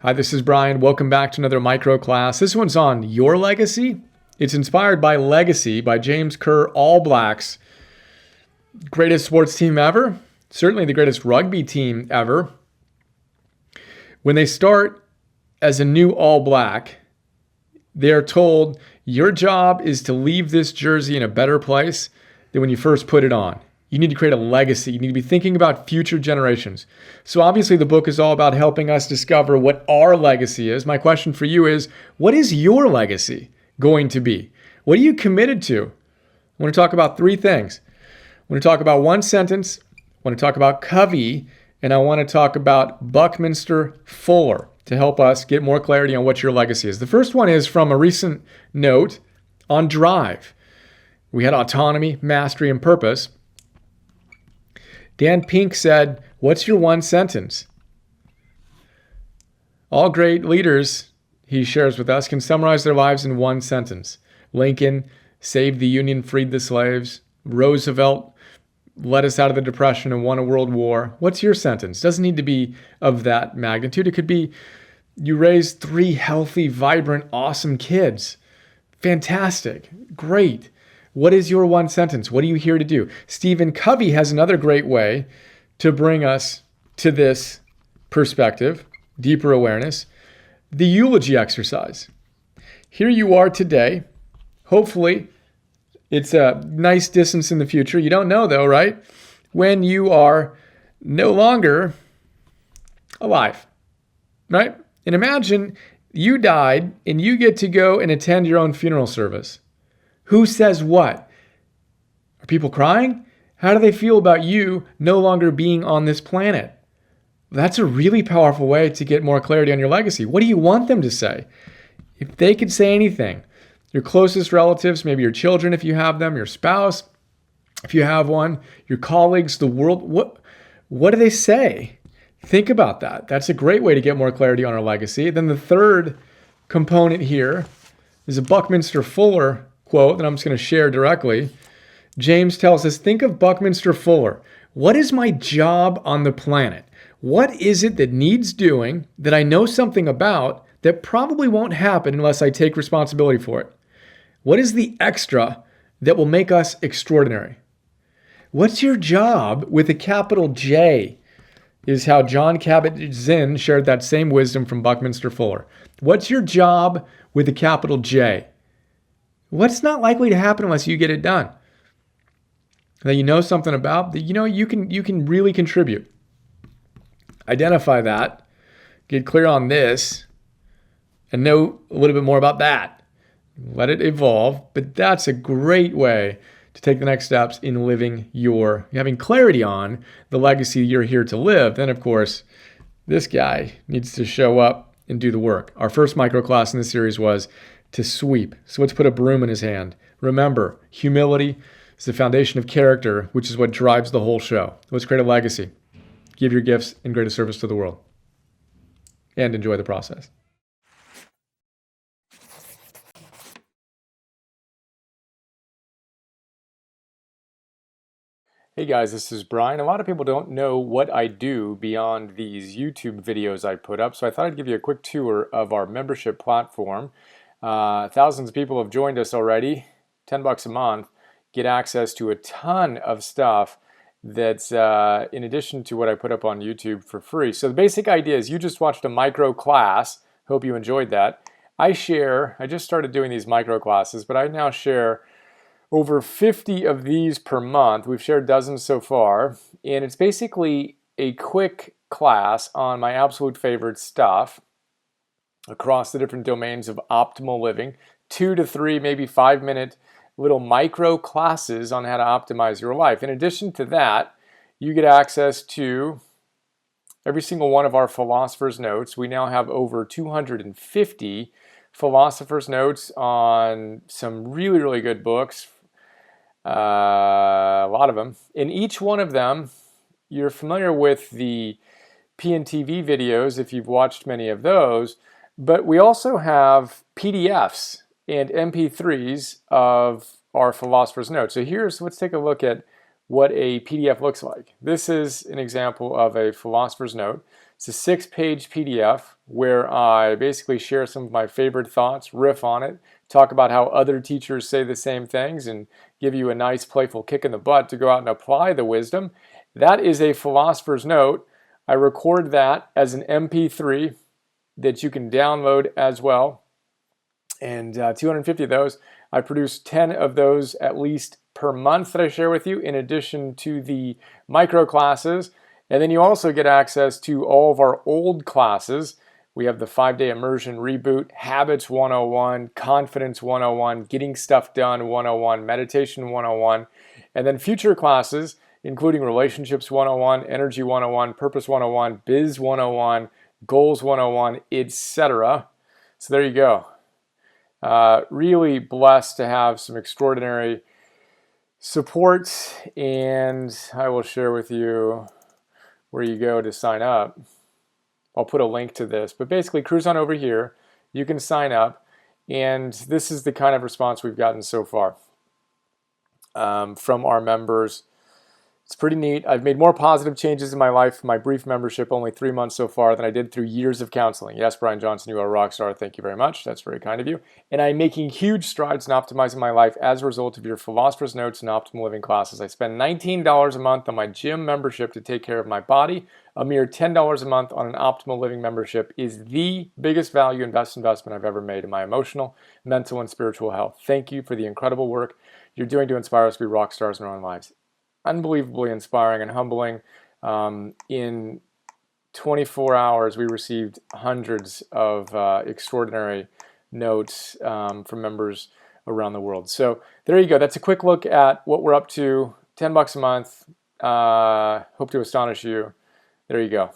Hi, this is Brian. Welcome back to another micro class. This one's on your legacy. It's inspired by Legacy by James Kerr, All Blacks. Greatest sports team ever. Certainly the greatest rugby team ever. When they start as a new All Black, they are told your job is to leave this jersey in a better place than when you first put it on. You need to create a legacy. You need to be thinking about future generations. So obviously the book is all about helping us discover what our legacy is. My question for you is, what is your legacy going to be? What are you committed to? I want to talk about three things. I want to talk about one sentence. I want to talk about Covey, and I want to talk about Buckminster Fuller to help us get more clarity on what your legacy is. The first one is from a recent note on Drive. We had autonomy, mastery, and purpose. Dan Pink said, "What's your one sentence?" All great leaders, he shares with us, can summarize their lives in one sentence. Lincoln saved the Union, freed the slaves. Roosevelt led us out of the Depression and won a world war. What's your sentence? Doesn't need to be of that magnitude. It could be, you raised 3 healthy, vibrant, awesome kids. Fantastic. Great. What is your one sentence? What are you here to do? Stephen Covey has another great way to bring us to this perspective, deeper awareness, the eulogy exercise. Here you are today. Hopefully, it's a nice distance in the future. You don't know though, right? When you are no longer alive, right? And imagine you died and you get to go and attend your own funeral service. Who says what? Are people crying? How do they feel about you no longer being on this planet? That's a really powerful way to get more clarity on your legacy. What do you want them to say? If they could say anything, your closest relatives, maybe your children if you have them, your spouse if you have one, your colleagues, the world, what do they say? Think about that. That's a great way to get more clarity on our legacy. Then the third component here is a Buckminster Fuller quote that I'm just going to share directly. James tells us, think of Buckminster Fuller. What is my job on the planet? What is it that needs doing that I know something about that probably won't happen unless I take responsibility for it? What is the extra that will make us extraordinary? What's your job with a capital J? Is how John Kabat-Zinn shared that same wisdom from Buckminster Fuller. What's your job with a capital J? What's not likely to happen unless you get it done? That you know something about, that you can really contribute. Identify that, get clear on this, and know a little bit more about that. Let it evolve, but that's a great way to take the next steps in having clarity on the legacy you're here to live. Then, of course, this guy needs to show up and do the work. Our first micro class in this series was to sweep. So let's put a broom in his hand. Remember, humility is the foundation of character, which is what drives the whole show. Let's create a legacy. Give your gifts in greatest service to the world. And enjoy the process. Hey guys, this is Brian. A lot of people don't know what I do beyond these YouTube videos I put up, so I thought I'd give you a quick tour of our membership platform. Thousands of people have joined us already. $10 a month. Get access to a ton of stuff that's in addition to what I put up on YouTube for free. So the basic idea is you just watched a micro class. Hope you enjoyed that. I just started doing these micro classes, but I now share over 50 of these per month. We've shared dozens so far, and it's basically a quick class on my absolute favorite stuff across the different domains of optimal living, 2 to 3, maybe 5-minute little micro classes on how to optimize your life. In addition to that, you get access to every single one of our Philosopher's Notes. We now have over 250 Philosopher's Notes on some really, really good books, a lot of them. In each one of them, you're familiar with the PNTV videos if you've watched many of those, but we also have PDFs and MP3s of our Philosopher's Notes. So let's take a look at what a PDF looks like. This is an example of a Philosopher's Note. It's a 6-page PDF where I basically share some of my favorite thoughts, riff on it, talk about how other teachers say the same things, and give you a nice playful kick in the butt to go out and apply the wisdom. That is a philosopher's note. I record that as an MP3 that you can download as well. And 250 of those. I produce 10 of those at least per month that I share with you, in addition to the micro classes. And then you also get access to all of our old classes. We have the 5-day immersion reboot, Habits 101, Confidence 101, Getting Stuff Done 101, Meditation 101, and then future classes, including Relationships 101, Energy 101, Purpose 101, Biz 101, Goals 101, etc. So there you go. Really blessed to have some extraordinary support, and I will share with you where you go to sign up. I'll put a link to this, but basically cruise on over here. You can sign up, and this is the kind of response we've gotten so far from our members. It's pretty neat. I've made more positive changes in my life in my brief membership, only 3 months so far, than I did through years of counseling. Yes, Brian Johnson, you are a rock star. Thank you very much. That's very kind of you. And I'm making huge strides in optimizing my life as a result of your Philosopher's Notes and Optimal Living classes. I spend $19 a month on my gym membership to take care of my body. A mere $10 a month on an Optimal Living membership is the biggest value investment I've ever made in my emotional, mental, and spiritual health. Thank you for the incredible work you're doing to inspire us to be rock stars in our own lives. Unbelievably inspiring and humbling. In 24 hours, we received hundreds of extraordinary notes from members around the world. So there you go. That's a quick look at what we're up to. $10 a month. Hope to astonish you. There you go.